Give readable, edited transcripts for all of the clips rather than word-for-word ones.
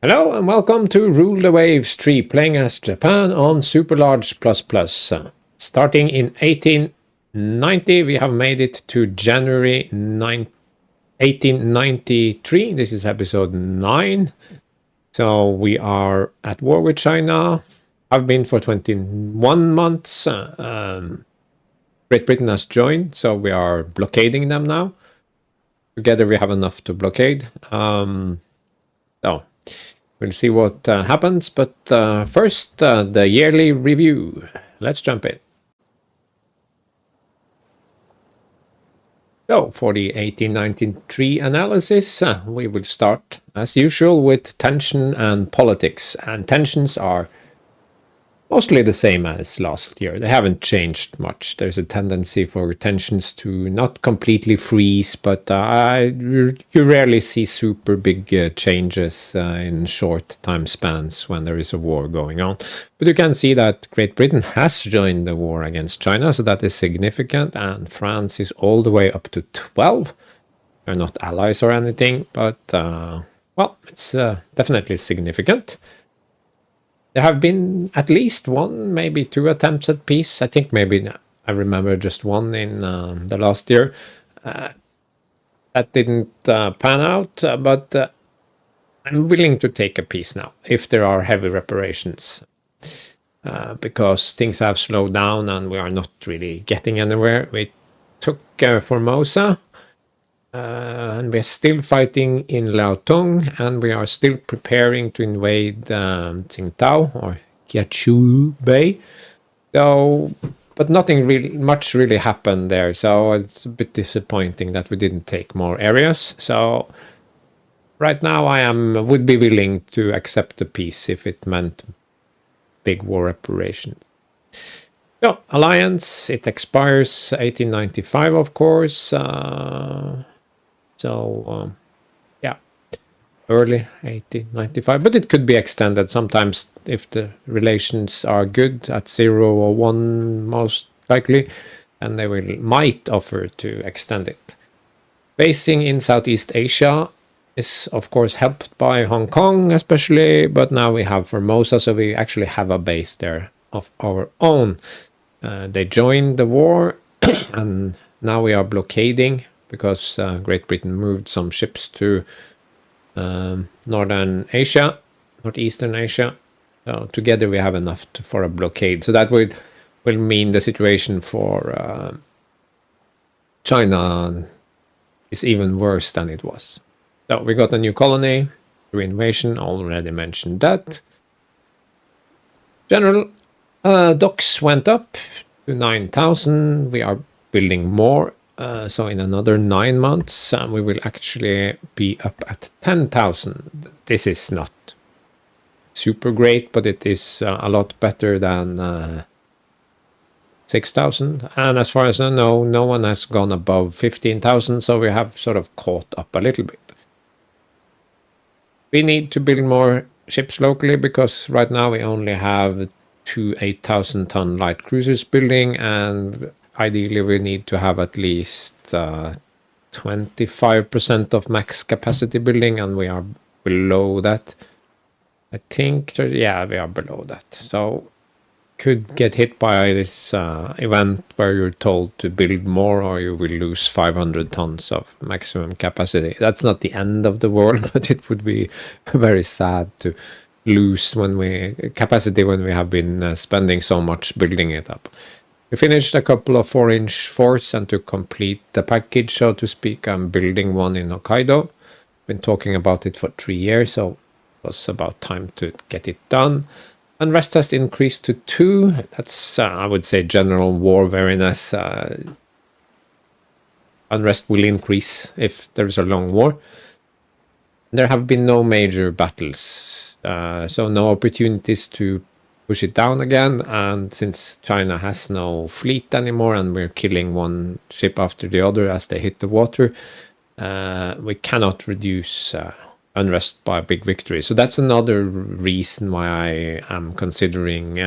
Hello and welcome to Rule the Waves 3, playing as Japan on Super Large++. Starting in 1890, we have made it to January 1893. This is episode 9. So we are at war with China. I've been for 21 months. Great Britain has joined, so we are blockading them now. Together we have enough to blockade. We'll see what happens, but first, the yearly review. Let's jump in. So, for the 1893 analysis, we will start, as usual, with tension and politics. And tensions are mostly the same as last year. They haven't changed much. There's a tendency for tensions to not completely freeze, but you rarely see super big changes in short time spans when there is a war going on. But you can see that Great Britain has joined the war against China, so that is significant, and France is all the way up to 12. They're not allies or anything, but, well, it's definitely significant. There have been at least one, maybe two attempts at peace. I think maybe I remember just one in the last year. That didn't pan out, but I'm willing to take a peace now if there are heavy reparations. Because things have slowed down and we are not really getting anywhere. We took Formosa. And we're still fighting in Liaotung, and we are still preparing to invade Tsingtao or Kiachu Bay. So, but nothing much really happened there. So it's a bit disappointing that we didn't take more areas. So right now would be willing to accept a peace if it meant big war reparations. So alliance, it expires 1895, of course. Yeah, early 1895, but it could be extended sometimes if the relations are good at 0 or 1 most likely, and they might offer to extend it. Basing in Southeast Asia is of course helped by Hong Kong especially, but now we have Formosa, so we actually have a base there of our own. They joined the war and now we are blockading because Great Britain moved some ships to Northern Asia, Northeastern Asia. So together we have enough for a blockade. So that will mean the situation for China is even worse than it was. So we got a new colony through invasion, already mentioned that. General docks went up to 9,000. We are building more. So in another 9 months, we will actually be up at 10,000. This is not super great, but it is a lot better than 6,000. And as far as I know, no one has gone above 15,000, so we have sort of caught up a little bit. We need to build more ships locally because right now we only have 2 8,000-ton light cruisers building, and ideally we need to have at least 25% of max capacity building, and we are below that. I think, yeah, we are below that. So could get hit by this event where you're told to build more or you will lose 500 tons of maximum capacity. That's not the end of the world, but it would be very sad to lose capacity when we have been spending so much building it up. We finished a couple of 4-inch forts, and to complete the package, so to speak, I'm building one in Hokkaido. Been talking about it for 3 years, so it was about time to get it done. Unrest has increased to 2. That's, I would say, general war weariness. Unrest will increase if there's a long war. There have been no major battles, so no opportunities to push it down again, and since China has no fleet anymore and we're killing one ship after the other as they hit the water, we cannot reduce unrest by a big victory. So that's another reason why I am considering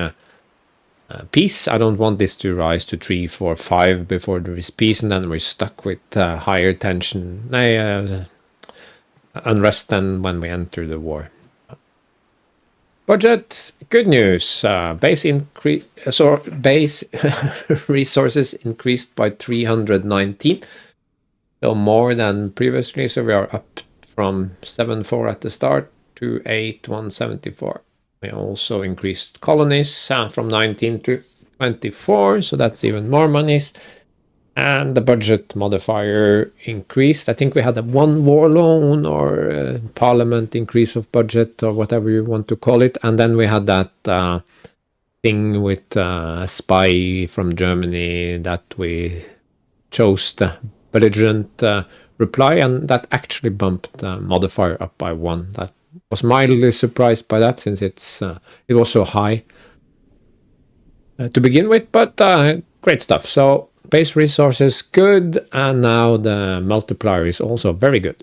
peace. I don't want this to rise to 3, 4, 5 before there is peace, and then we're stuck with higher tension, unrest than when we enter the war. Budget, good news. Base resources increased by 319, so more than previously. So we are up from 7.4 at the start to 8,174. We also increased colonies from 19 to 24, so that's even more monies. And the budget modifier increased. I think we had a one war loan or parliament increase of budget or whatever you want to call it. And then we had that thing with a spy from Germany that we chose the belligerent reply, and that actually bumped the modifier up by 1. That was mildly surprised by that, since it was so high to begin with, but great stuff. So base resources good, and now the multiplier is also very good.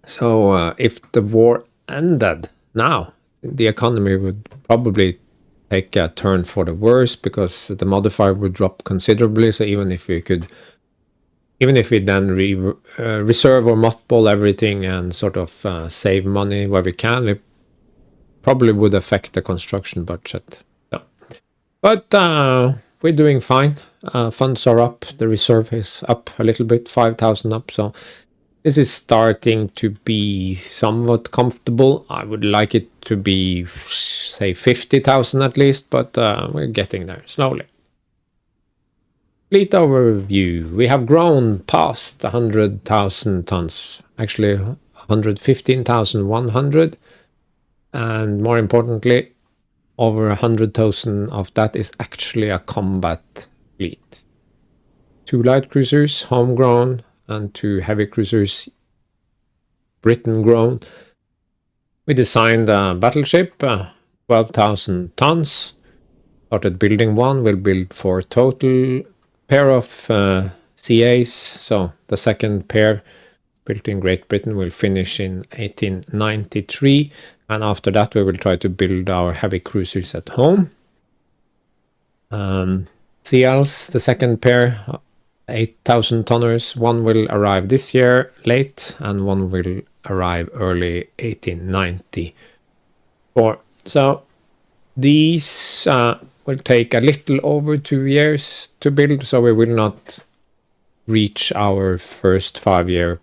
So if the war ended now, the economy would probably take a turn for the worse, because the modifier would drop considerably. So even if we then reserve or mothball everything and sort of save money where we can, it probably would affect the construction budget. So, but we're doing fine. Funds are up. The reserve is up a little bit, 5,000 up. So this is starting to be somewhat comfortable. I would like it to be, say, 50,000 at least, but we're getting there slowly. Fleet overview. We have grown past 100,000 tons. Actually, 115,100. And more importantly, over 100,000 of that is actually a combat fleet. 2 light cruisers, homegrown, and 2 heavy cruisers, Britain-grown. We designed a battleship, 12,000 tons. Started building one. We'll build 4 total. Pair of CAs, so the second pair built in Great Britain will finish in 1893. And after that, we will try to build our heavy cruisers at home. CLs, the second pair, 8,000 tonners. One will arrive this year late, and one will arrive early 1894. So these will take a little over 2 years to build, so we will not reach our first 5-year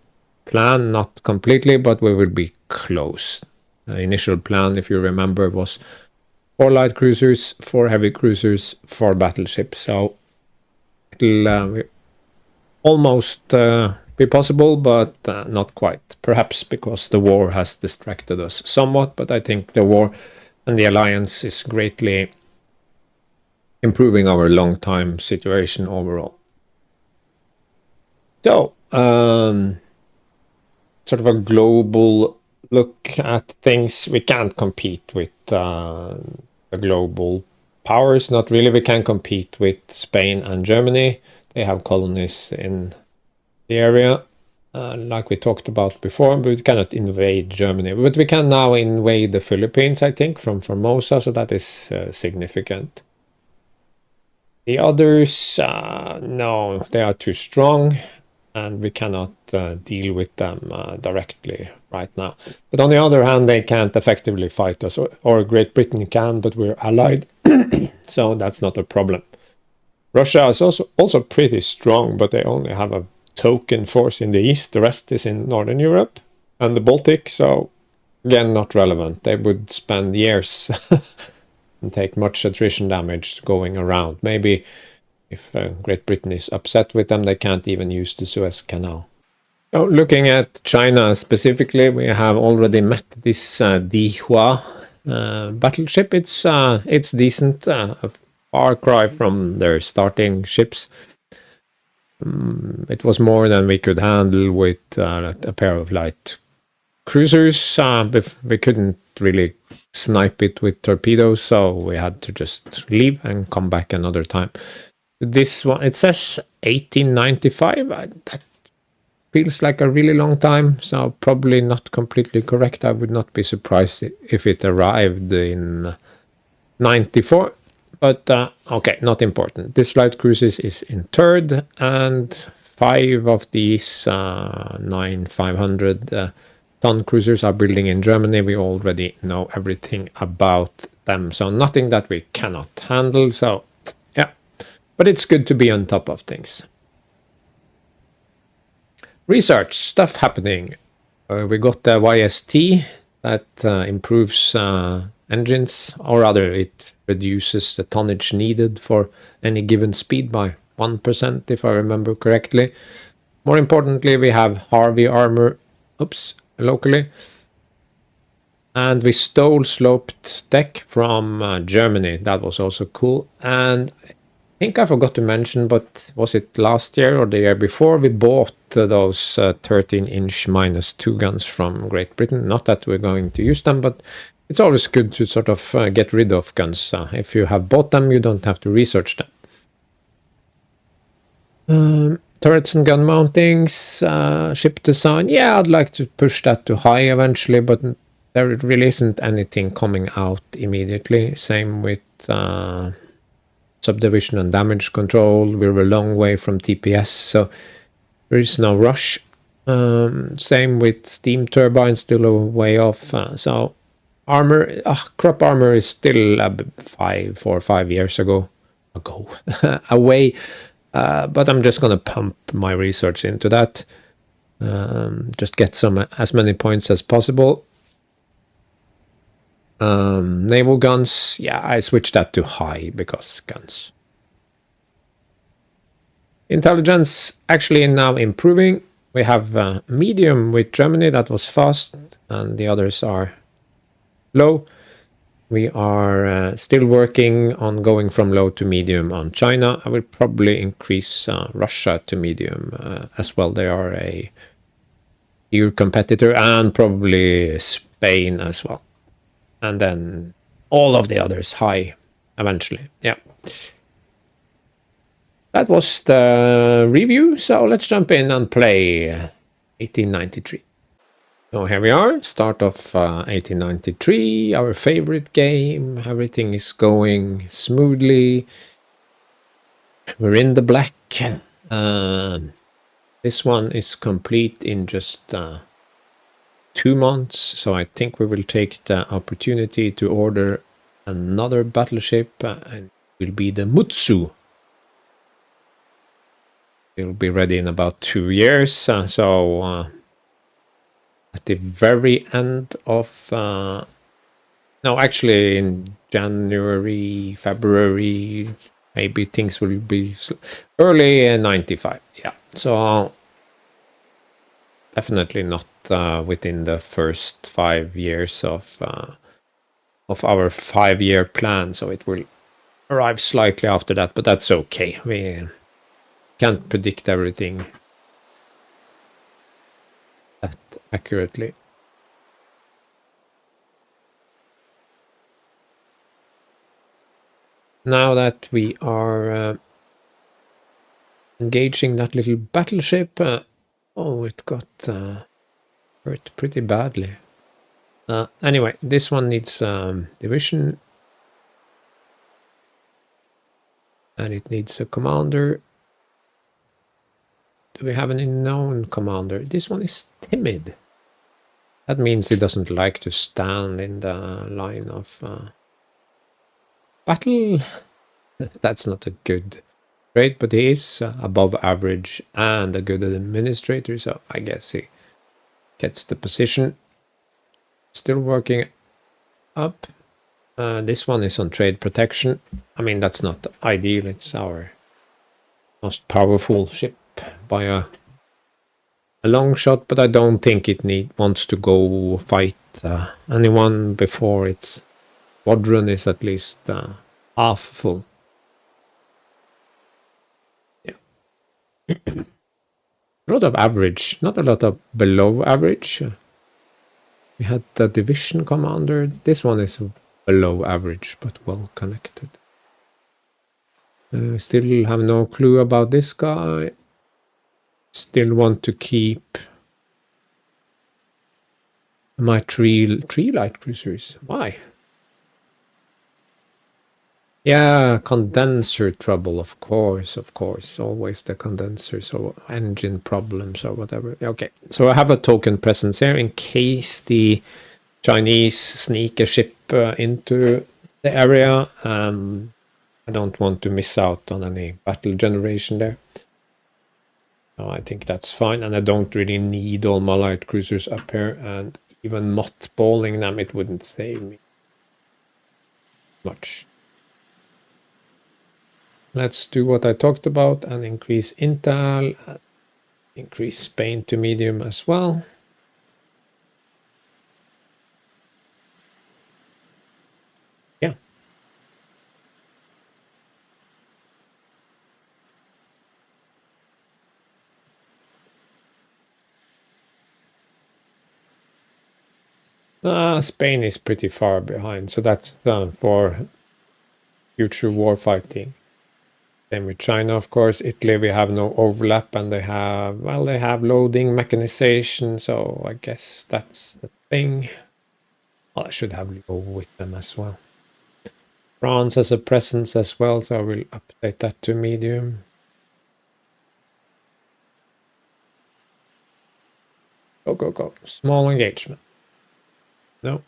plan, not completely, but we will be close. The initial plan, if you remember, was 4 light cruisers, 4 heavy cruisers, 4 battleships. So it'll almost be possible, but not quite. Perhaps because the war has distracted us somewhat, but I think the war and the alliance is greatly improving our long-time situation overall. So, sort of a global look at things. We can't compete with the global powers. Not really. We can compete with Spain and Germany. They have colonies in the area, like we talked about before, but we cannot invade Germany. But we can now invade the Philippines, I think, from Formosa, so that is significant. The others, no, they are too strong, and we cannot deal with them directly right now. But on the other hand, they can't effectively fight us, or Great Britain can, but we're allied, so that's not a problem. Russia is also pretty strong, but they only have a token force in the east. The rest is in Northern Europe and the Baltic, so again, not relevant. They would spend years and take much attrition damage going around. Maybe if Great Britain is upset with them, they can't even use the Suez Canal. So looking at China specifically, we have already met this Dihua battleship. It's decent, a far cry from their starting ships. It was more than we could handle with a pair of light cruisers. We couldn't really snipe it with torpedoes, so we had to just leave and come back another time. This one, it says 1895. That feels like a really long time, so probably not completely correct. I would not be surprised if it arrived in 94. But okay, not important. This light cruises is interred, and 5 of these 9,500 ton cruisers are building in Germany. We already know everything about them, so nothing that we cannot handle. So yeah, but it's good to be on top of things. Research stuff happening. We got the YST that improves engines, or rather it reduces the tonnage needed for any given speed by 1%, if I remember correctly. More importantly, we have Harvey armor, locally. And we stole sloped deck from Germany. That was also cool. And I think I forgot to mention, but was it last year or the year before, we bought those 13-inch -2 guns from Great Britain. Not that we're going to use them, but it's always good to sort of get rid of guns. If you have bought them, you don't have to research them. Turrets and gun mountings, ship design. Yeah, I'd like to push that to high eventually, but there really isn't anything coming out immediately. Same with subdivision and damage control. We're a long way from TPS, so there is no rush. Same with steam turbines, still a way off. So armor, crop armor is still 4 or 5 years ago away. But I'm just gonna pump my research into that. Just get as many points as possible. Naval guns, yeah, I switched that to high because guns. Intelligence actually now improving. We have medium with Germany, that was fast, and the others are low. We are still working on going from low to medium on China. I will probably increase Russia to medium as well. They are a EU competitor, and probably Spain as well. And then all of the others high eventually. Yeah. That was the review, so let's jump in and play 1893. So here we are, start of 1893, our favorite game. Everything is going smoothly. We're in the black. This one is complete in just 2 months, so I think we will take the opportunity to order another battleship, and it will be the Mutsu. It'll be ready in about 2 years, so at the very end of no, actually in January, February, maybe things will be early 95. Yeah, so definitely not within the first 5 years of our 5-year plan, so it will arrive slightly after that, but that's okay. We can't predict everything that accurately. Now that we are engaging that little battleship, oh, it got hurt pretty badly. Anyway, this one needs division, and it needs a commander. Do we have any known commander? This one is timid. That means he doesn't like to stand in the line of battle. That's not a good trait, but he is above average and a good administrator, so I guess he gets the position. Still working up. This one is on trade protection. I mean, that's not ideal. It's our most powerful ship by a long shot, but I don't think it wants to go fight anyone before its squadron is at least half full. Yeah. A lot of average, not a lot of below average. We had the division commander. This one is below average, but well connected. Still have no clue about this guy. Still want to keep my three light cruisers. Why? Yeah, condenser trouble, of course, always the condensers or engine problems or whatever. Okay, so I have a token presence here in case the Chinese sneak a ship into the area. I don't want to miss out on any battle generation there. So I think that's fine, and I don't really need all my light cruisers up here, and even mothballing them, it wouldn't save me much. Let's do what I talked about and increase intel, increase Spain to medium as well. Yeah. Spain is pretty far behind, so that's for future war fighting. Same with China, of course. Italy, we have no overlap, and they have loading mechanization, so I guess that's the thing. Well, I should have Leo with them as well. France has a presence as well, so I will update that to medium. Go, go, go. Small engagement. No.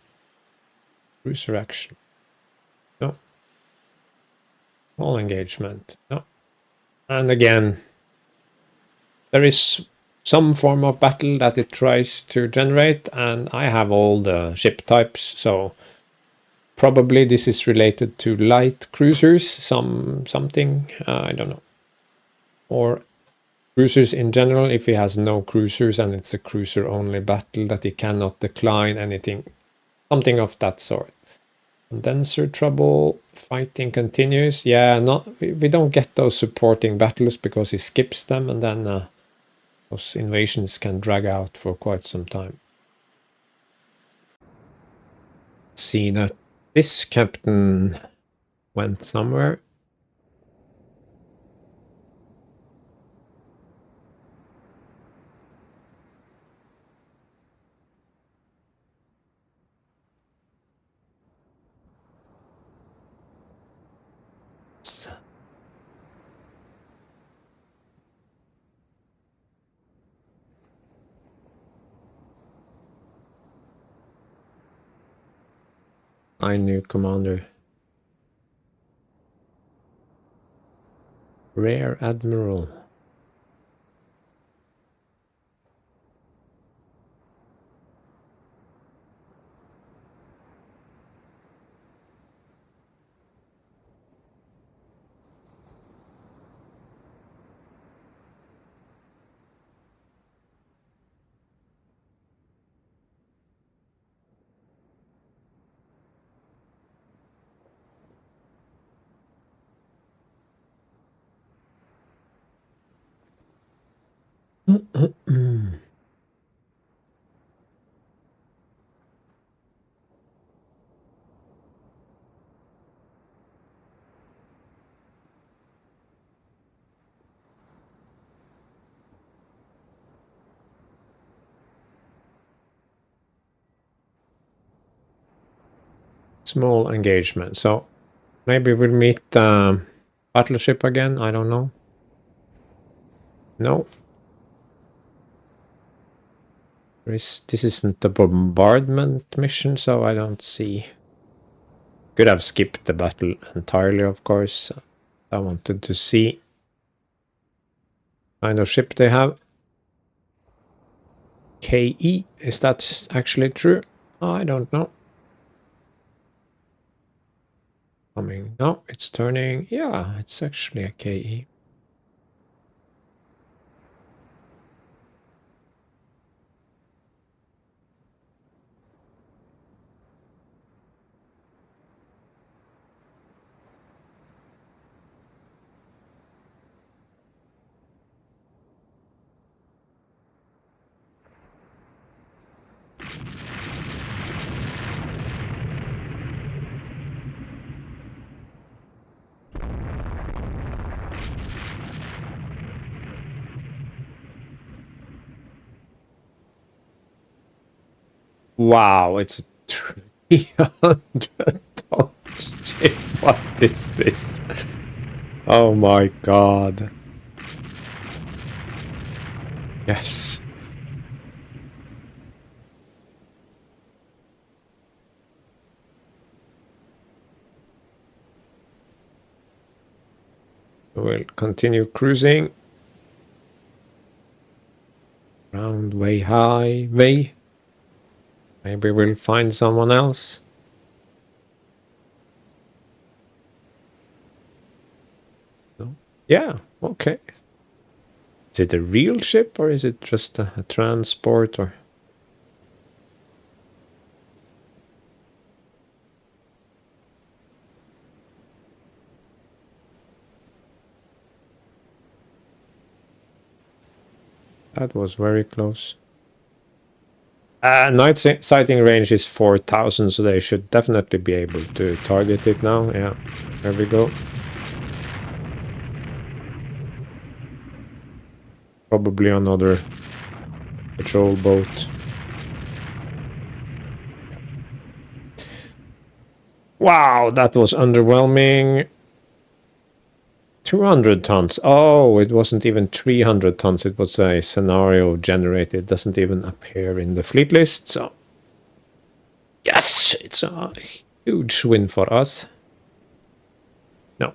Cruiser action. No. Small engagement. No. And again, there is some form of battle that it tries to generate, and I have all the ship types, so probably this is related to light cruisers, something, I don't know. Or cruisers in general, if he has no cruisers and it's a cruiser-only battle that he cannot decline anything. Something of that sort. Condenser trouble, fighting continues. Yeah, we don't get those supporting battles because he skips them, and then those invasions can drag out for quite some time. See that this captain went somewhere. I knew commander. Rear admiral. Small engagement. So maybe we'll meet Battleship again. I don't know. No. This isn't the bombardment mission, so I don't see. Could have skipped the battle entirely, of course. I wanted to see what kind of ship they have. KE, is that actually true? I don't know. Coming. No, it's turning. Yeah, it's actually a KE. Wow, it's a 300 ton ship. What is this? Oh my god. Yes. We'll continue cruising. Around Weihaiwei. Maybe we'll find someone else. No? Yeah, okay. Is it a real ship or is it just a transport or... That was very close. Night sighting range is 4,000, so they should definitely be able to target it now. Yeah, there we go. Probably another patrol boat. Wow, that was underwhelming. 200 tons. Oh, it wasn't even 300 tons. It was a scenario generated. It doesn't even appear in the fleet list. So, yes, it's a huge win for us. No.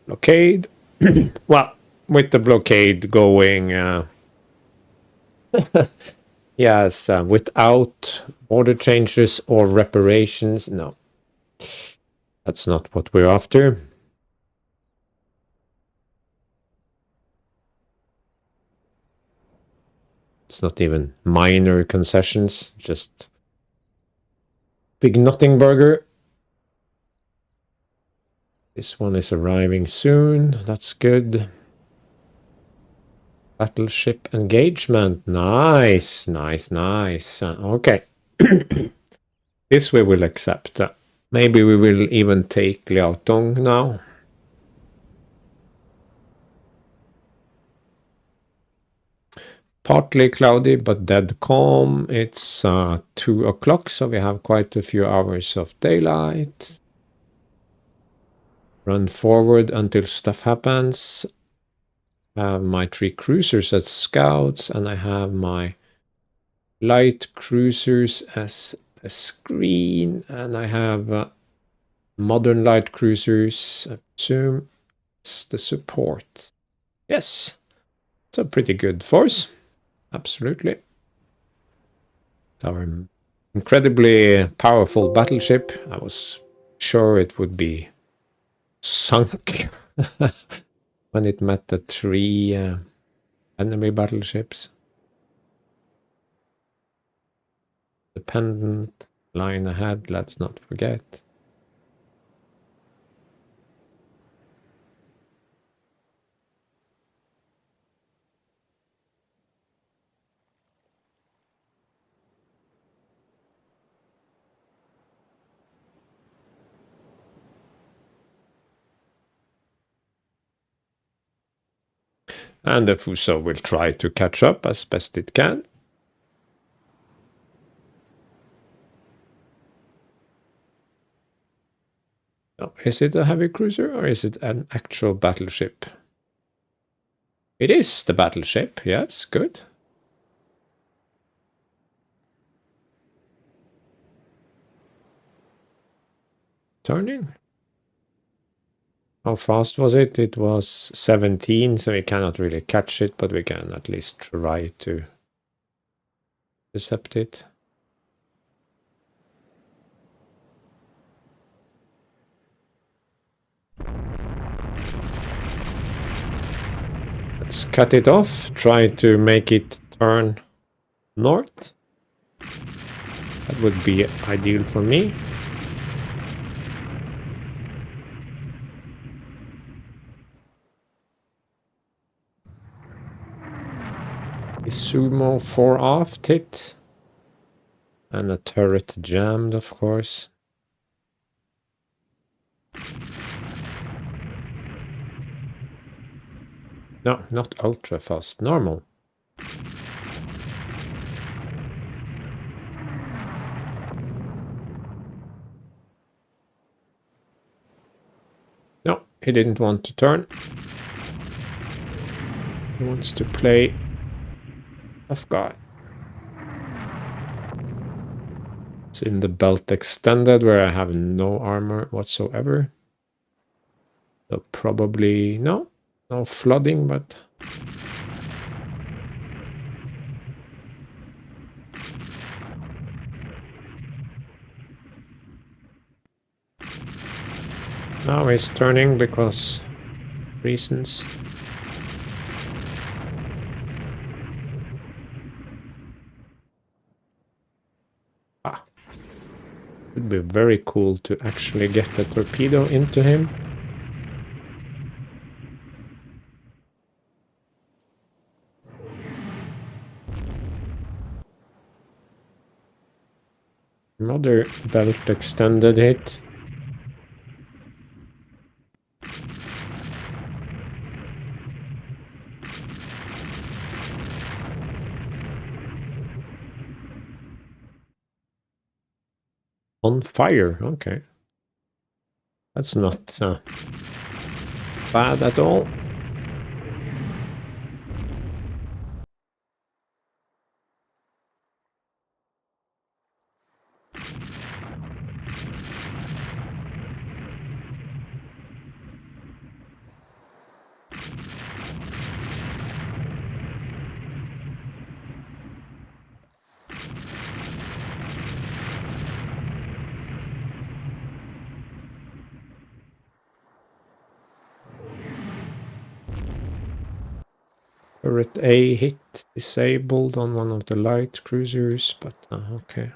Blockade. Well, with the blockade going, yes, without border changes or reparations, no. That's not what we're after. It's not even minor concessions, just big nothing burger. This one is arriving soon. That's good. Battleship engagement. Nice, nice, nice. Okay. This we will accept. Maybe we will even take Liaotung now. Partly cloudy, but dead calm. It's 2 o'clock, so we have quite a few hours of daylight. Run forward until stuff happens. I have my 3 cruisers as scouts, and I have my light cruisers as a screen, and I have modern light cruisers, I presume, it's the support. Yes, it's a pretty good force. Absolutely. Our incredibly powerful battleship. I was sure it would be sunk when it met the 3 enemy battleships. Dependent line ahead, let's not forget. And the Fuso will try to catch up as best it can. Oh, is it a heavy cruiser or is it an actual battleship? It is the battleship, yes, good. Turning. How fast was it? It was 17, so we cannot really catch it, but we can at least try to intercept it. Let's cut it off, try to make it turn north. That would be ideal for me. Sumo 4 aft hit. And a turret jammed, of course. No, not ultra fast, normal. he didn't want to turn. He wants to play tough guy. It's in the belt extended where I have no armor whatsoever. So probably no flooding, but now he's turning because reasons. Would be very cool to actually get the torpedo into him. Another belt extended hit. On fire, okay. That's not bad at all. Turret A hit disabled on one of the light cruisers, but okay.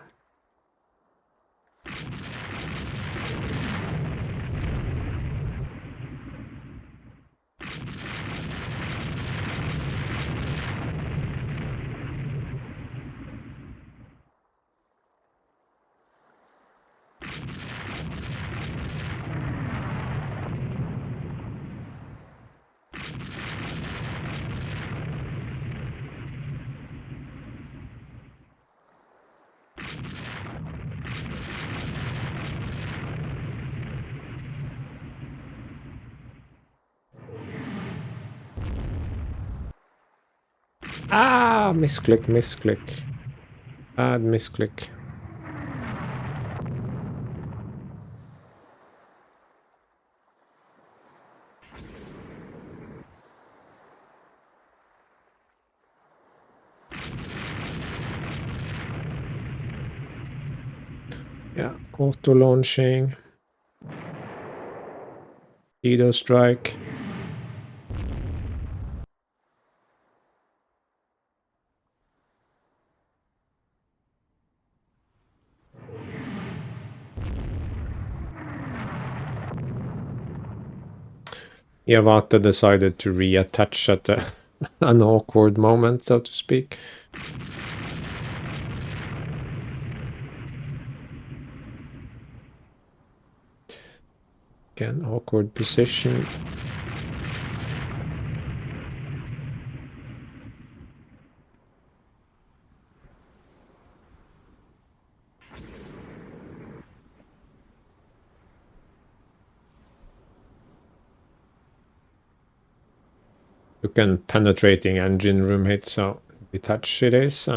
Ah, misclick, misclick. Bad misclick. Yeah, auto launching. Torpedo strike. Yavata decided to reattach at an awkward moment, so to speak. Again, awkward position. Took a penetrating engine room hit, so detach it is.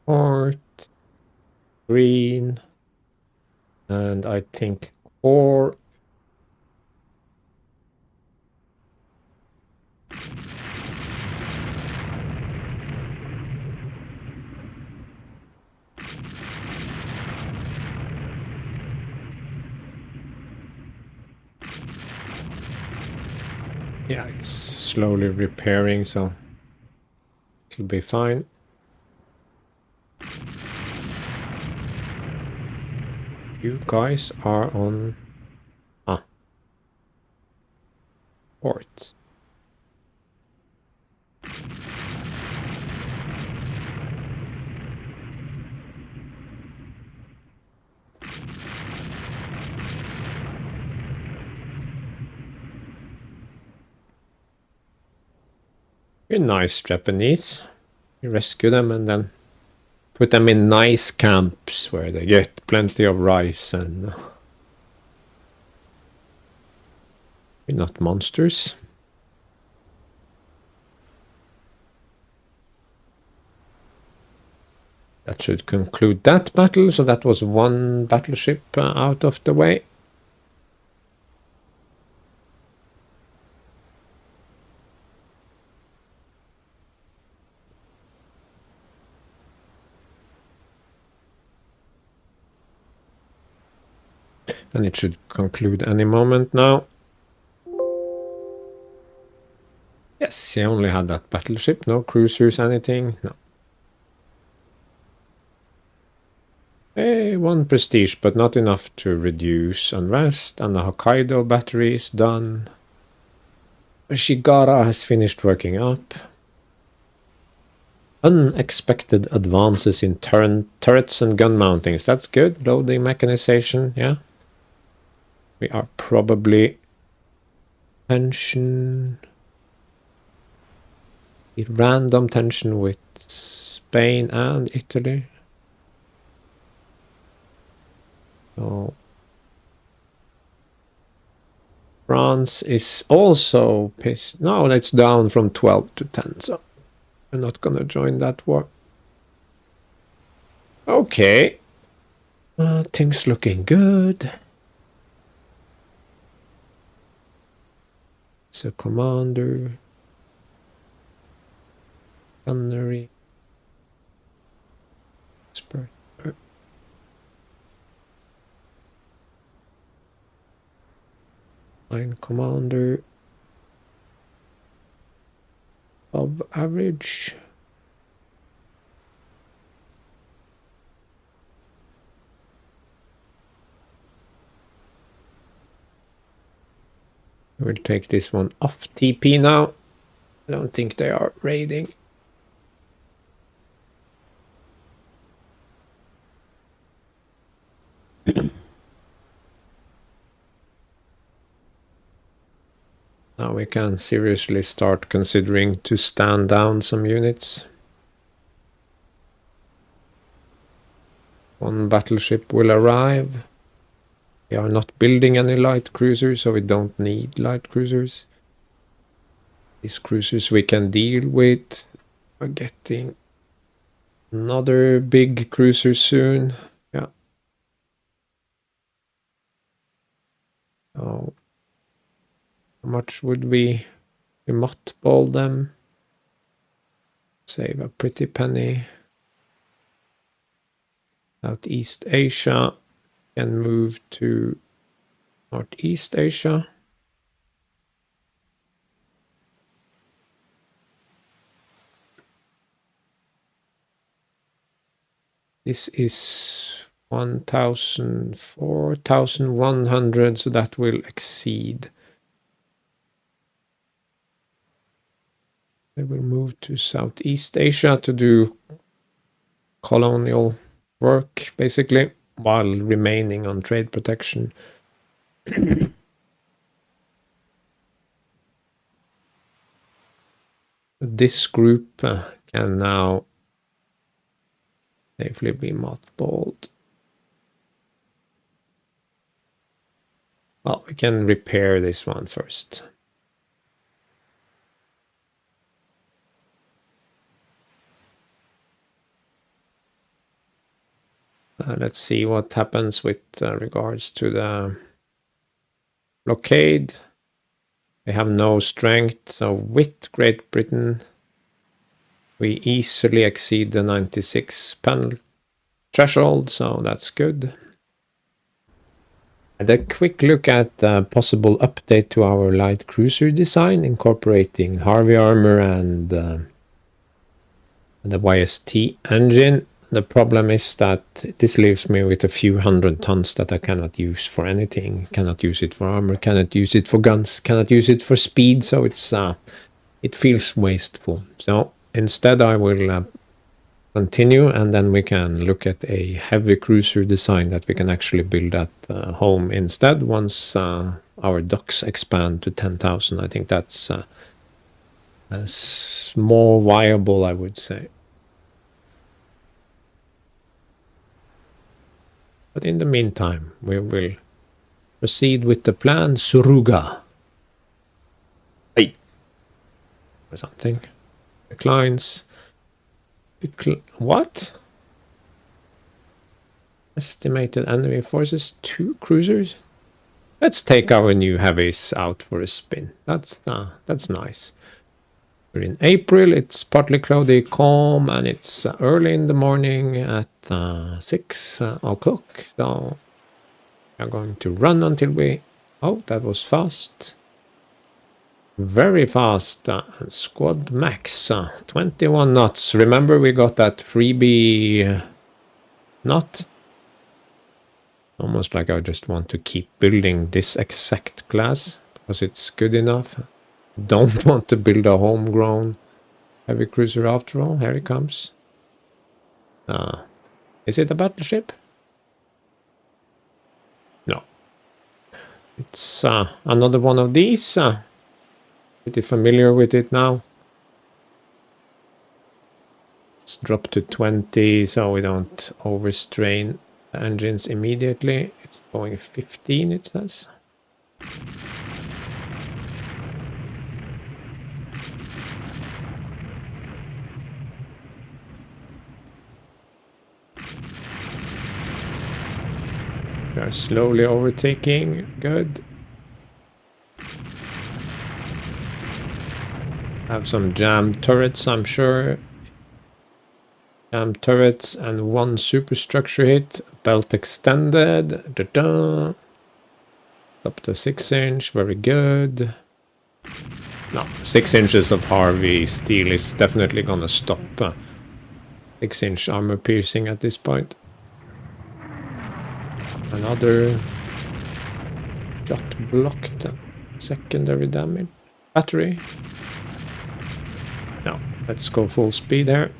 Port, green. And I think core. Yeah, it's slowly repairing, so it'll be fine. You guys are on port. You're nice, Japanese. You rescue them and then put them in nice camps where they get plenty of rice and you're not monsters. That should conclude that battle. So that was one battleship out of the way. And it should conclude any moment now. Yes, he only had that battleship. No cruisers, anything. No. Hey, one prestige, but not enough to reduce unrest. And the Hokkaido battery is done. Shigara has finished working up. Unexpected advances in turrets and gun mountings. That's good. Loading mechanization, yeah. We are probably tension. Random tension with Spain and Italy. So France is also pissed. No, it's down from 12 to 10, so we're not gonna join that war. Okay. Things looking good. It's a commander. Gunnery. Expert. Line commander. Above average. We'll take this one off TP now. I don't think they are raiding. Now we can seriously start considering to stand down some units. One battleship will arrive. We are not building any light cruisers, so we don't need light cruisers. These cruisers we can deal with. We're getting another big cruiser soon. Yeah. Oh, how much would we mothball them? Save a pretty penny. Southeast Asia and move to Northeast Asia. This is 1,000, 4,100, so that will exceed. They will move to Southeast Asia to do colonial work, basically, while remaining on trade protection. This group can now safely be mothballed. Well, we can repair this one first. Let's see what happens with regards to the blockade. They have no strength, so with Great Britain, we easily exceed the 96 panel threshold, so that's good. And a quick look at the possible update to our light cruiser design, incorporating Harvey armor and the YST engine. The problem is that this leaves me with a few hundred tons that I cannot use for anything. Cannot use it for armor, cannot use it for guns, cannot use it for speed, so it feels wasteful. So instead I will continue, and then we can look at a heavy cruiser design that we can actually build at home instead once our docks expand to 10,000. I think that's more viable, I would say. But in the meantime, we will proceed with the plan. Suruga. Hey. Or something. Declines. What? Estimated enemy forces, 2 cruisers? Let's take our new heavies out for a spin. That's nice. We're in April, it's partly cloudy, calm, and it's early in the morning at 6 o'clock. So we're going to run until we... Oh, that was fast. Very fast. Squad max 21 knots. Remember, we got that freebie knot. Almost like I just want to keep building this exact class because it's good enough. Don't want to build a homegrown heavy cruiser after all. Here it comes. Is it a battleship? No. It's another one of these. Pretty familiar with it now. Let's drop to 20 so we don't overstrain the engines immediately. It's going 15, it says. We are slowly overtaking. Good. Have some jammed turrets, I'm sure. Jammed turrets and 1 superstructure hit. Belt extended. Da-da. Up to 6-inch. Very good. No, 6 inches of Harvey steel is definitely gonna stop 6-inch armor piercing at this point. Another shot blocked. Secondary damage. Battery. No, let's go full speed here.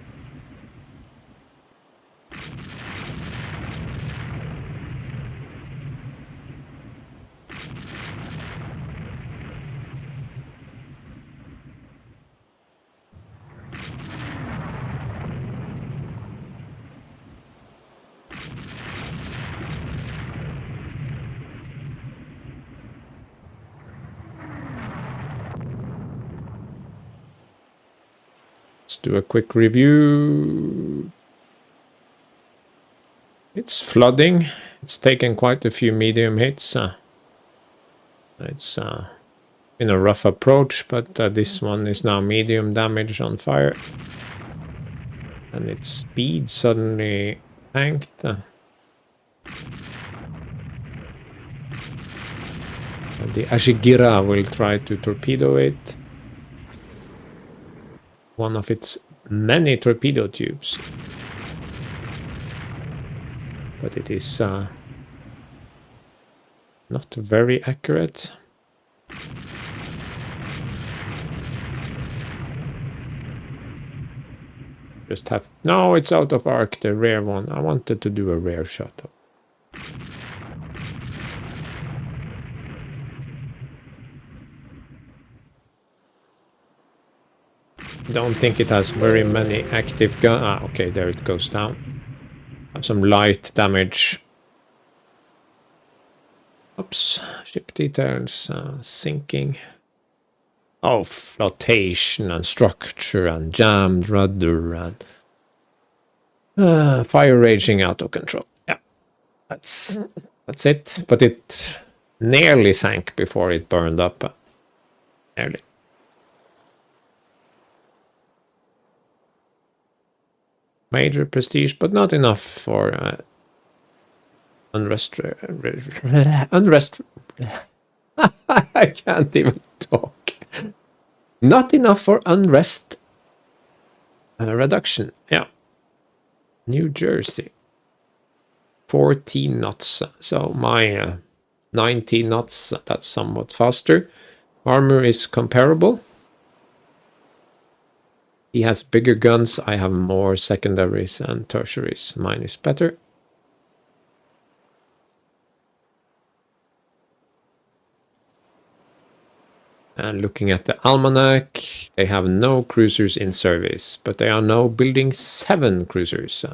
Let's do a quick review. It's flooding. It's taken quite a few medium hits. It's been a rough approach, but this one is now medium damage on fire. And its speed suddenly tanked. And the Ashigira will try to torpedo it. One of its many torpedo tubes. But it is not very accurate. Just have... No, it's out of arc, the rare one. I wanted to do a rare shot. Don't think it has very many active guns. Ah, okay, there it goes down. Have some light damage. Oops, ship details, sinking. Oh, flotation and structure and jammed rudder and fire raging out of control. Yeah. That's it. But it nearly sank before it burned up. Nearly. Major prestige, but not enough for unrest. Unrest. I can't even talk. Not enough for unrest reduction. Yeah. New Jersey. 14 knots. So my 19 knots, that's somewhat faster. Armor is comparable. He has bigger guns. I have more secondaries and tertiaries. Mine is better. And looking at the almanac, they have no cruisers in service, but they are now building 7 cruisers.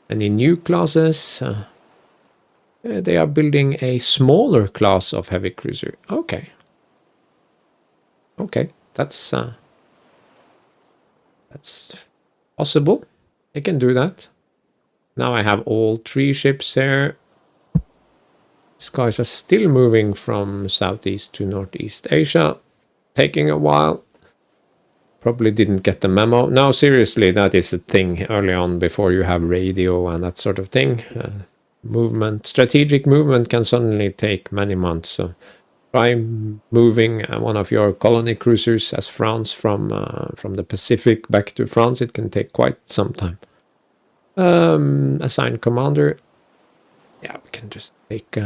Any new classes? They are building a smaller class of heavy cruiser. Okay. Okay, that's possible. I can do that. Now I have all 3 ships here. These guys are still moving from Southeast to Northeast Asia. Taking a while. Probably didn't get the memo. No, seriously, that is a thing early on before you have radio and that sort of thing. Movement, strategic movement can suddenly take many months. So try moving one of your colony cruisers as France from the Pacific back to France. It can take quite some time. Assign commander. Yeah, we can just take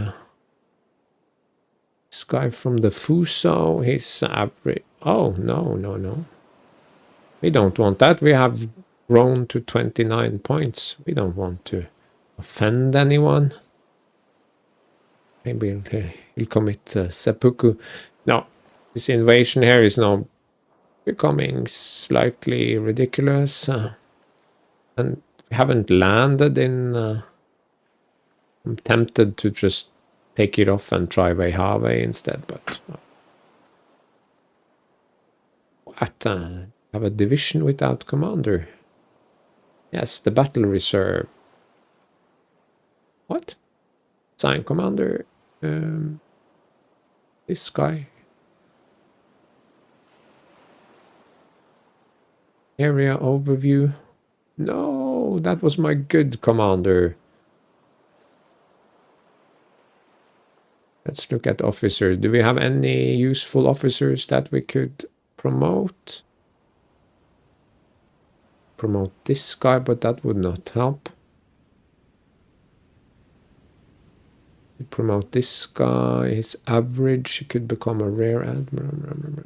this guy from the Fuso. He's average. Oh, no. We don't want that. We have grown to 29 points. We don't want to offend anyone. Maybe he'll commit seppuku. No, this invasion here is now becoming slightly ridiculous. And we haven't landed in... I'm tempted to just take it off and try Weihaiwei instead, but... have a division without commander. Yes, the battle reserve. What? Assign commander. This guy. Area overview. No, that was my good commander. Let's look at officers. Do we have any useful officers that we could promote? Promote this guy, but that would not help. Promote this guy. His average could become a rare admiral.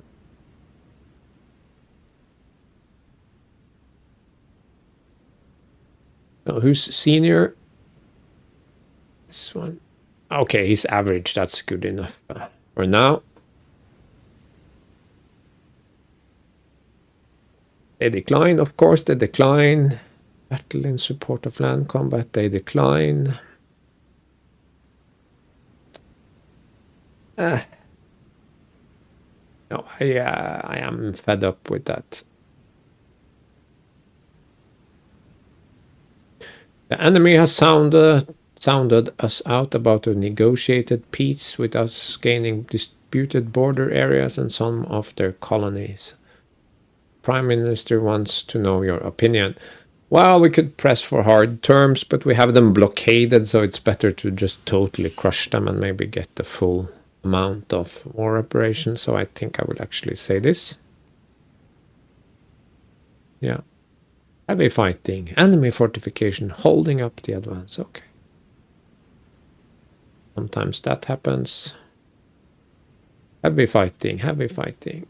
Oh, who's senior? This one. Okay, he's average. That's good enough for now. They decline, of course, they decline. Battle in support of land combat, they decline. No, I am fed up with that. The enemy has sounded us out about a negotiated peace with us gaining disputed border areas and some of their colonies. Prime Minister wants to know your opinion. Well, we could press for hard terms, but we have them blockaded, so it's better to just totally crush them and maybe get the full amount of war operations. So I think I will actually say this. Yeah. Heavy fighting. Enemy fortification holding up the advance. Okay. Sometimes that happens. Heavy fighting. Fighting.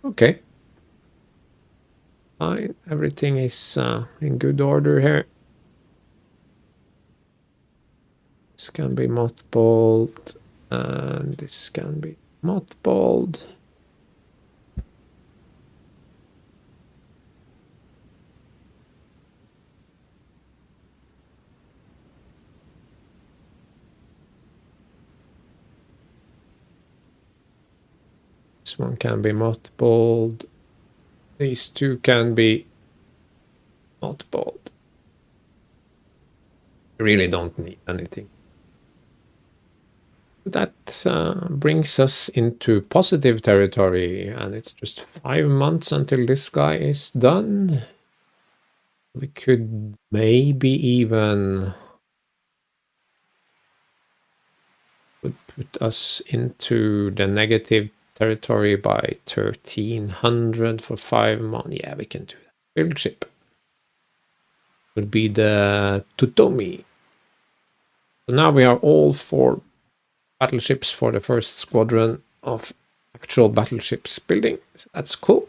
Okay. Fine. Everything is in good order here. This can be mothballed. And this can be mothballed. This one can be mothballed. These two can be mothballed. Really don't need anything. That brings us into positive territory, and it's just 5 months until this guy is done. We could maybe even would put us into the negative territory by 1300 for 5 months. Yeah, we can do that. Build ship would be the Tutomi. So now we are all 4 battleships for the first squadron of actual battleships building. So that's cool.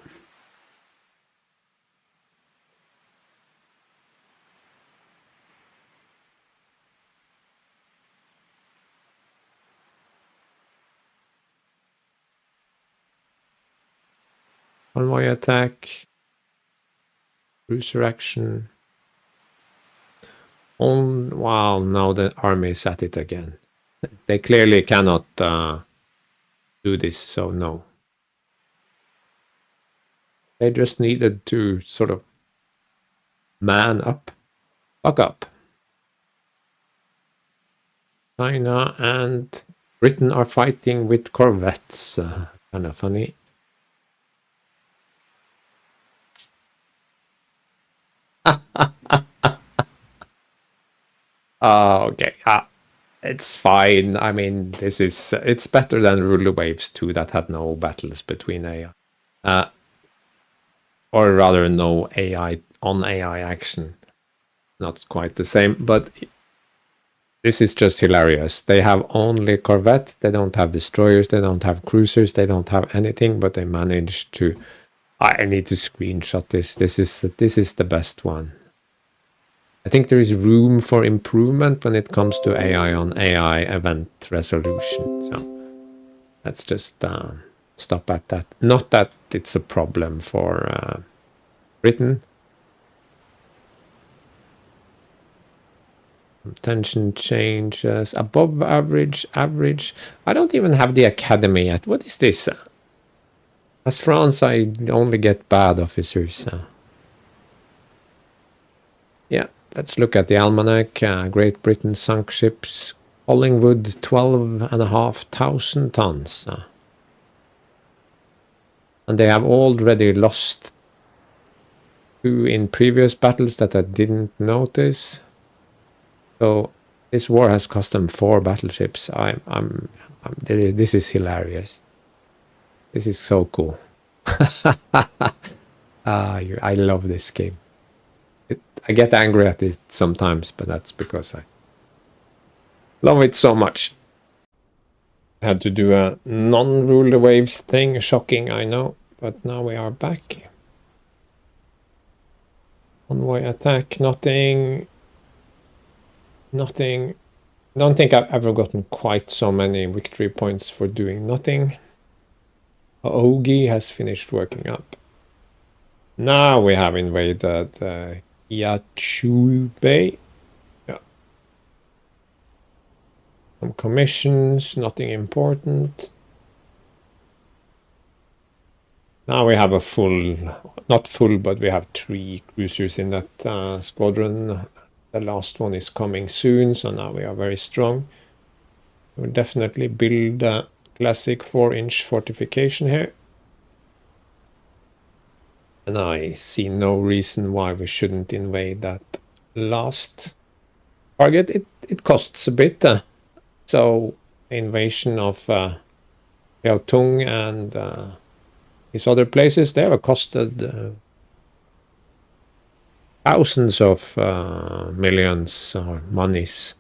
Convoy attack, cruiser action. Wow, now the army is at it again. They clearly cannot do this, so no. They just needed to sort of man up, buck up. China and Britain are fighting with corvettes. Kind of funny. Okay. It's fine. I mean, it's better than Ruler Waves 2 that had no battles between AI. Or rather, no AI on AI action. Not quite the same, but this is just hilarious. They have only corvette, they don't have destroyers, they don't have cruisers, they don't have anything, but they managed to... I need to screenshot this. This is the best one. I think there is room for improvement when it comes to AI on AI event resolution. So let's just stop at that. Not that it's a problem for Britain. Tension changes above average, average. I don't even have the academy yet. What is this? As France, I only get bad officers. Yeah. Let's look at the almanac. Great Britain sunk ships. Collingwood, 12,500 tons. And they have already lost 2 in previous battles that I didn't notice. So this war has cost them 4 battleships. This is hilarious. This is so cool. I love this game. I get angry at it sometimes, but that's because I love it so much. I had to do a non-ruler waves thing. Shocking, I know. But now we are back. Convoy attack, nothing. Nothing. Don't think I've ever gotten quite so many victory points for doing nothing. Ogi has finished working up. Now we have invaded Yachubai. Yeah. Some commissions, nothing important. Now we have a full, not full, but we have 3 cruisers in that squadron. The last one is coming soon, so now we are very strong. We'll definitely build a classic 4-inch fortification here. And I see no reason why we shouldn't invade that last target. It costs a bit. So invasion of Liaotung and these other places, they have costed thousands of millions or monies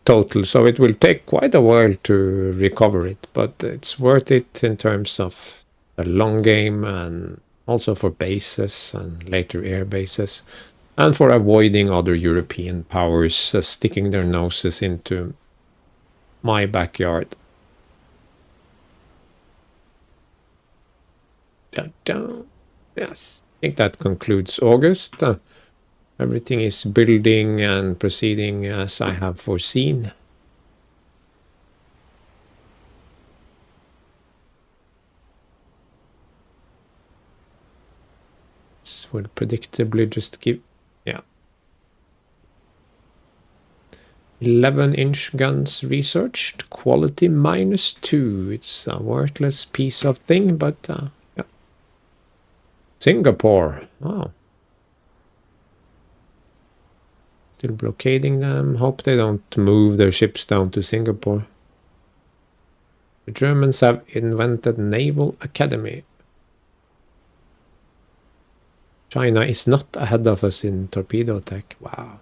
total. So it will take quite a while to recover it, but it's worth it in terms of the long game and also for bases and later air bases, and for avoiding other European powers sticking their noses into my backyard. Yes, I think that concludes August. Everything is building and proceeding as I have foreseen. will predictably just give, yeah. 11-inch guns researched, quality -2. It's a worthless piece of thing, but yeah. Singapore, wow. Still blockading them. Hope they don't move their ships down to Singapore. The Germans have invented Naval Academy. China is not ahead of us in torpedo tech. Wow.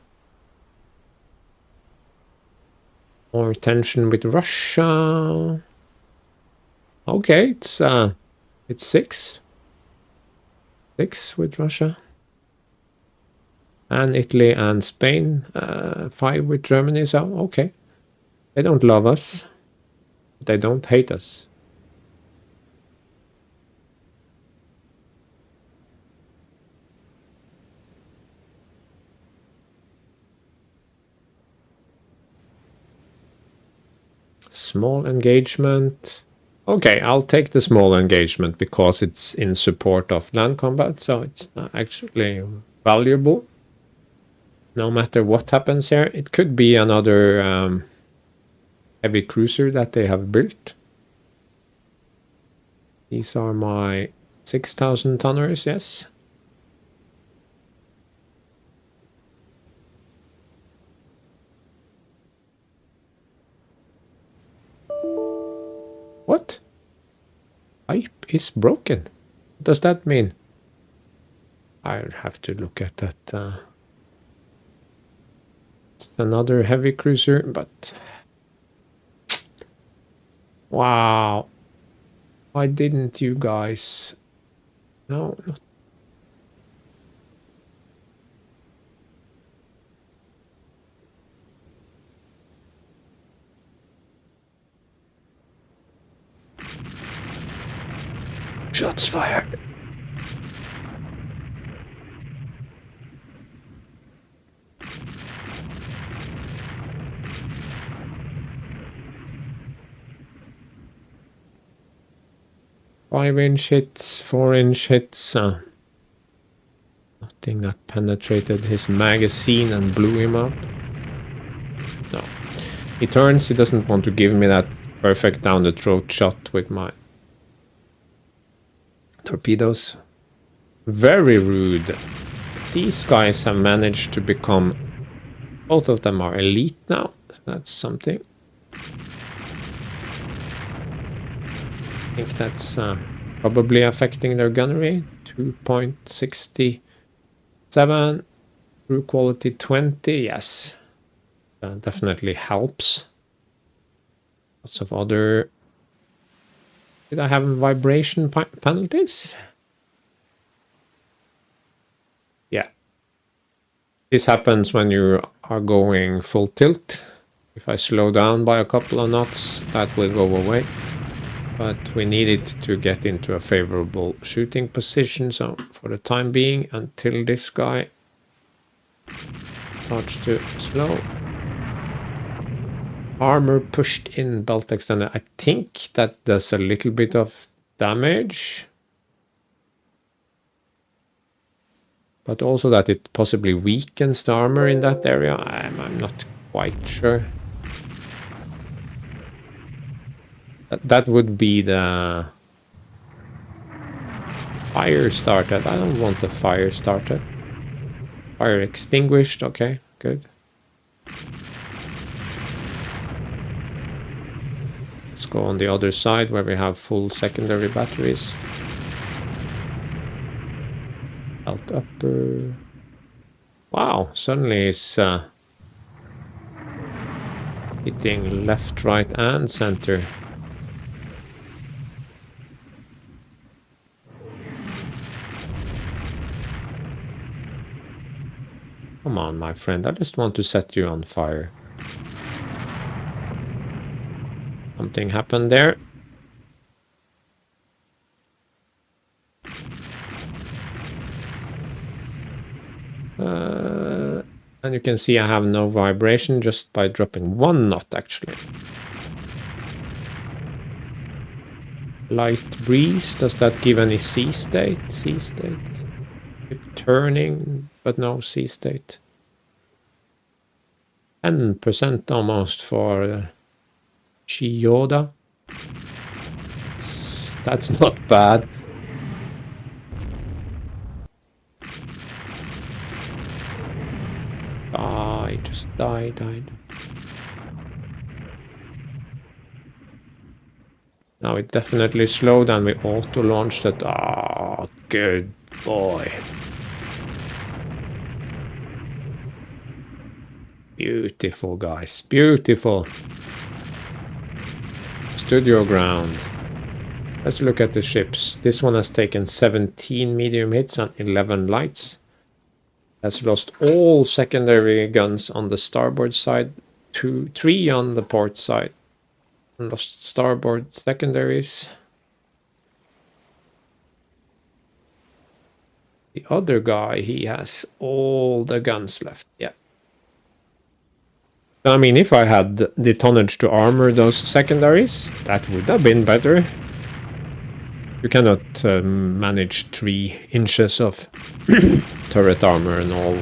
More tension with Russia. Okay, it's 6. 6 with Russia. And Italy and Spain. 5 with Germany. So, okay. They don't love us. They don't hate us. Small engagement. Okay, I'll take the small engagement because it's in support of land combat, so it's actually valuable. No matter what happens here, it could be another heavy cruiser that they have built. These are my 6,000 tonners, yes. What? Pipe is broken. What does that mean? I'll have to look at that. It's another heavy cruiser, but wow. Why didn't you guys? No, not. Shots fired. Five-inch hits, 4-inch hits. Nothing that penetrated his magazine and blew him up. No. He turns, he doesn't want to give me that perfect down the throat shot with my torpedoes. Very rude. These guys have managed to become, both of them are elite now. That's something. I think that's probably affecting their gunnery. 2.67. Crew quality 20. Yes. Definitely helps. Lots of other... Did I have vibration penalties? Yeah. This happens when you are going full tilt. If I slow down by a couple of knots, that will go away. But we needed to get into a favorable shooting position, so for the time being, until this guy starts to slow. Armor pushed in, belt extender. I think that does a little bit of damage. But also that it possibly weakens the armor in that area. I'm not quite sure. That would be the fire started. I don't want the fire started. Fire extinguished. Okay, good. Let's go on the other side where we have full secondary batteries. Belt upper. Wow, suddenly it's hitting left, right, and center. Come on, my friend, I just want to set you on fire. Something happened there. And you can see I have no vibration just by dropping 1 knot, actually. Light breeze, does that give any sea state? Sea state. Keep turning, but no sea state. 10% almost for Chiyoda. That's not bad. Ah, I just died. Now it definitely slowed and we auto-launched it. Ah, good boy. Beautiful, guys. Beautiful. Stood your ground. Let's look at the ships. This one has taken 17 medium hits and 11 lights. Has lost all secondary guns on the starboard side. 3 on the port side. And lost starboard secondaries. The other guy, he has all the guns left. Yeah. I mean, if I had the tonnage to armor those secondaries, that would have been better. You cannot manage 3 inches of turret armor and all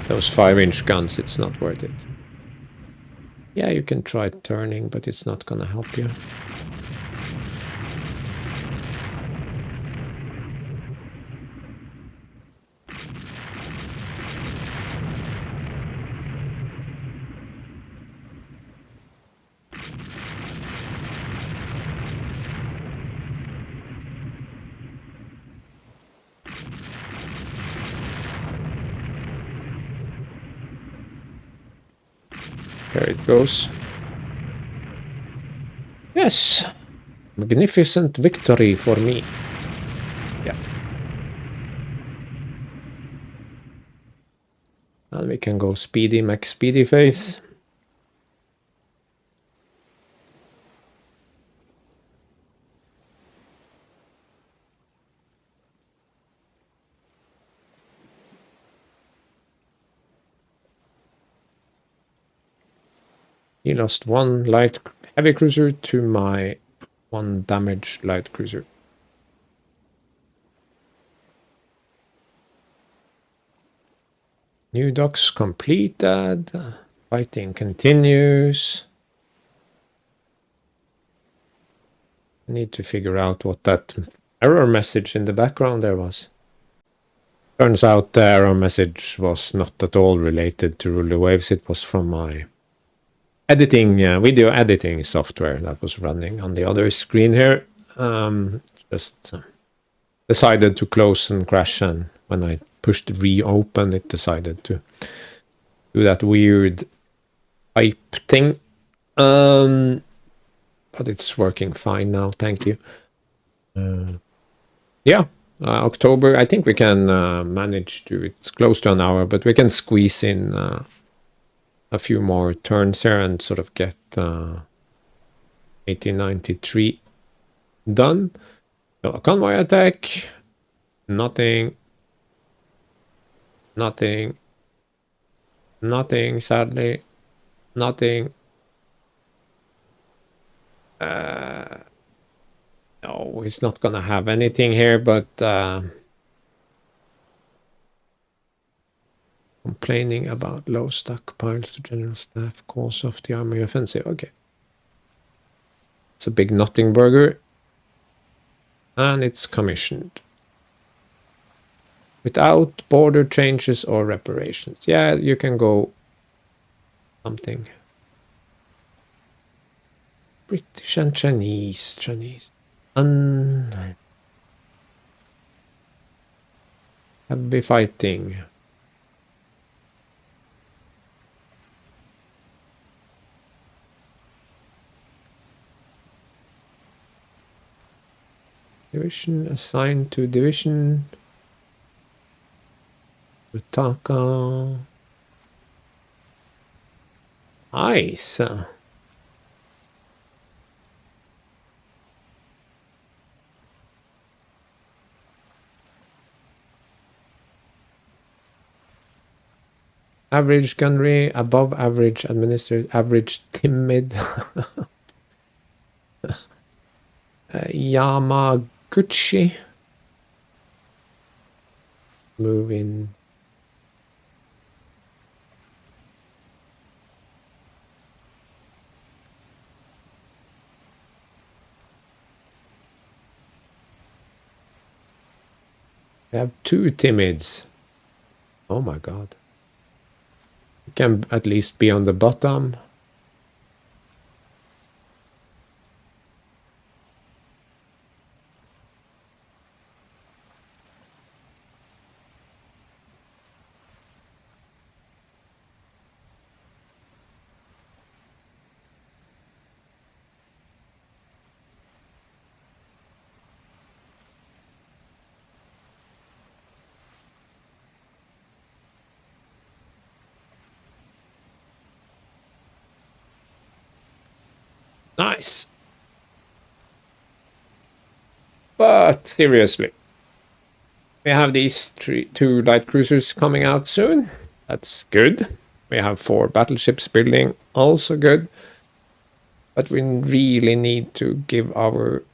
those 5-inch guns. It's not worth it. Yeah, you can try turning, but it's not gonna help you. There it goes. Yes! Magnificent victory for me. Yeah. And we can go speedy, max speedy phase. He lost 1 light heavy cruiser to my 1 damaged light cruiser. New docks completed. Fighting continues. I need to figure out what that error message in the background there was. Turns out the error message was not at all related to Ruler Waves. It was from my editing, video editing software that was running on the other screen here. Just decided to close and crash, and when I pushed reopen, it decided to do that weird pipe thing. But it's working fine now, thank you. Yeah, October, I think we can manage to, it's close to an hour, but we can squeeze in a few more turns here and sort of get 1893 done. So a convoy attack, nothing, sadly, nothing. No, he's not gonna have anything here, but complaining about low stockpiles to general staff, cause of the army offensive. Okay. It's a big nothing burger. And it's commissioned. Without border changes or reparations. Yeah, you can go something. British and Chinese. Heavy fighting. Division assigned to division. Utaka. Nice. Average gunnery, above average administered, average timid. Yamaguchi. move in. We have 2 timids. Oh my god. You can at least be on the bottom. Nice. But seriously, we have these 2 light cruisers coming out soon. That's good. We have 4 battleships building, also good. But we really need to give our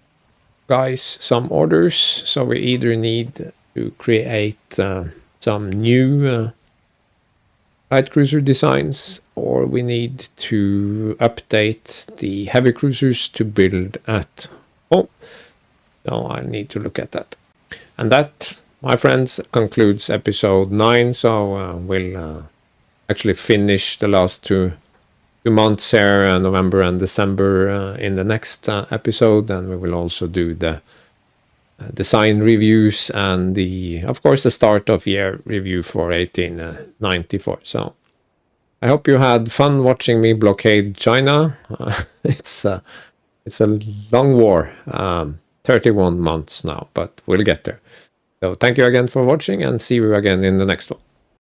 guys some orders. So we either need to create some new light cruiser designs, or we need to update the heavy cruisers to build at home. So I need to look at that. And that, my friends, concludes episode 9. So we'll actually finish the last 2 months here, November and December, in the next episode. And we will also do the design reviews and of course, the start of year review for 1894. So I hope you had fun watching me blockade China. It's a long war, 31 months now, but we'll get there. So thank you again for watching, and see you again in the next one.